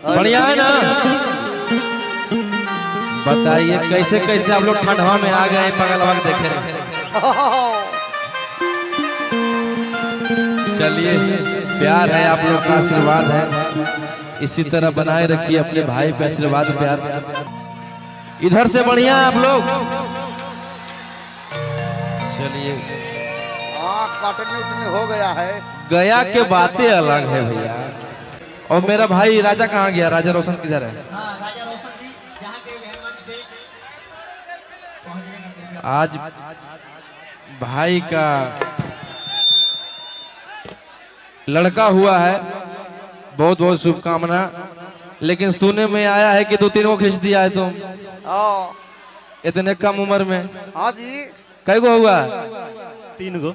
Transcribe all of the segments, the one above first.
बढ़िया है ना। बताइए कैसे कैसे आप लोग ठंडवा में आ गए पगलवा देखे रहे। चलिए प्यार है आप लोग का आशीर्वाद है, इसी तरह बनाए रखिए अपने भाई पे आशीर्वाद प्यार। इधर से बढ़िया आप लोग। चलिए काटने हो गया है। गया के बातें अलग है भैया। और मेरा भाई राजा कहाँ गया? राजा रोशन किधर है? आज भाई का लड़का हुआ है, बहुत बहुत शुभकामना। लेकिन सुनने में आया है कि 2-3 को खींच दिया है तुम इतने कम उम्र में। हाँ जी। कई गो हुआ? 3 गो।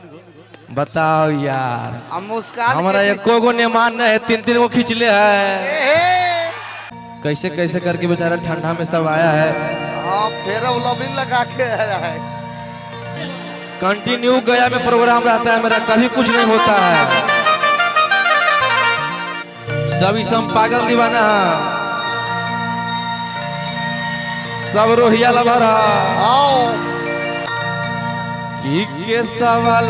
बताओ यार, मुस्कान हमारा एको गो नेमान है, 3-3 को खींच ले है। कैसे कैसे करके बेचारा ठंडा में सब आया है। फिर लगा के आया है। कंटिन्यू गया में प्रोग्राम रहता है मेरा, कभी कुछ नहीं होता है। सभी सब पागल दीवाना, सब रोहिया लभर के सवाल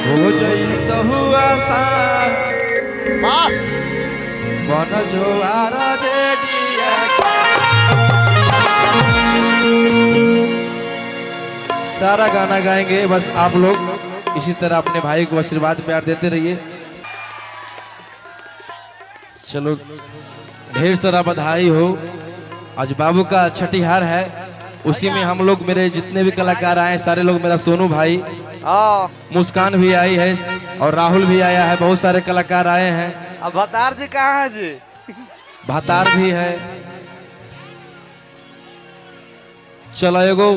हो जाई तो हुआ बन जो सारा गाना गाएंगे। बस आप लोग इसी तरह अपने भाई को आशीर्वाद प्यार देते रहिए। चलो ढेर सारा बधाई हो। आज बाबू का छठीहार है, उसी में हम लोग मेरे जितने भी कलाकार आए सारे लोग, मेरा सोनू भाई, मुस्कान भी आई है और राहुल भी आया है, बहुत सारे कलाकार आए हैं। अब भतार जी कहाँ है जी? भतार भी है। चलो एगो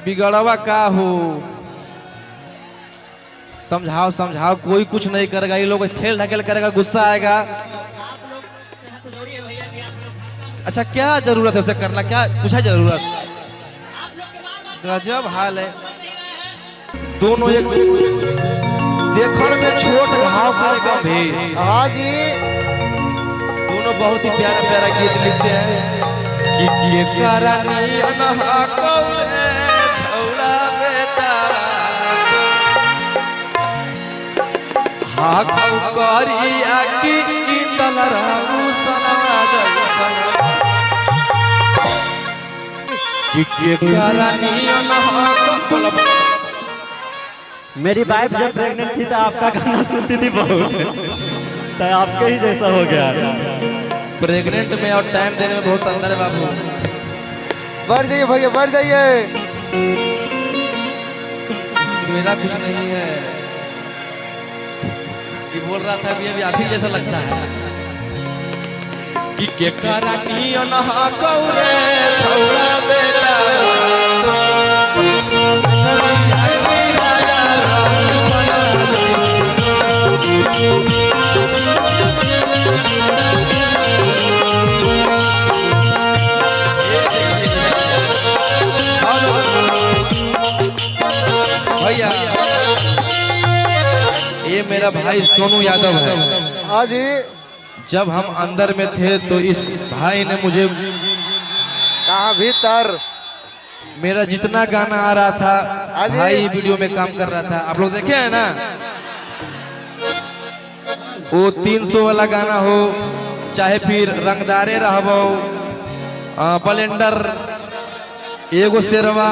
बिगड़वा का हो, समझाओ समझाओ, कोई कुछ नहीं करेगा। ये लोग ठेल ढकेल करेगा, गुस्सा आएगा। अच्छा क्या जरूरत है उसे करना, क्या कुछ है जरूरत? गजब हाल है। दोनों एक देखने में छोट घाव करेगा भी। हाँ जी। दोनों बहुत ही प्यारा प्यारा गीत लिखते हैं कि के करानी अनहा कौरे छौड़ा बेटा हा कौरी आकी इंदलरा मुसना जैसा कि के करानी अनहा कौरे। मेरी वाइफ जब प्रेग्नेंट थी तो आपका गाना सुनती थी बहुत, तो आपके ही जैसा हो गया। प्रेग्नेंट में और टाइम देने में बहुत अंतर है बाबू। बढ़ जाइए भैया, बढ़ जाइए। मेरा कुछ नहीं है, ये बोल रहा था अभी आप ही जैसा लगता है कि के करानी अनहा कौरे छौड़ा बेटा भैया। ये मेरा भाई सोनू यादव है। हाँ जी। जब हम अंदर में थे तो इस भाई ने मुझे कहाँ भीतर मेरा जितना गाना आ रहा था भाई वीडियो में काम कर रहा था, आप लोग देखे हैं ना। वो 300 वाला गाना हो, चाहे फिर रंगदारे रहबो, बलेंडर, एगो शेरवा,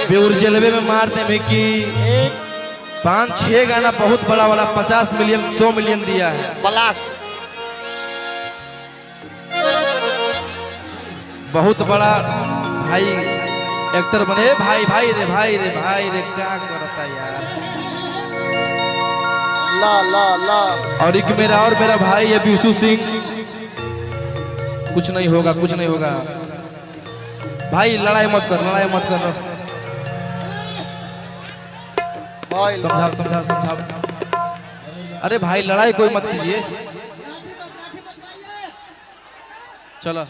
बेउर जलवे में मारते में कि 5-6 गाना बहुत बड़ा वाला 50 मिलियन 100 मिलियन दिया है। बहुत बड़ा भाई एक्टर बने। भाई भाई रे भाई रे भाई रे क्या करता यार। ला ला ला। और एक मेरा भाई है विशु सिंह। कुछ नहीं होगा, कुछ नहीं होगा भाई, लड़ाई मत कर, लड़ाई मत कर। समझाओ समझाओ समझाओ। अरे भाई लड़ाई कोई मत कीजिए। चलो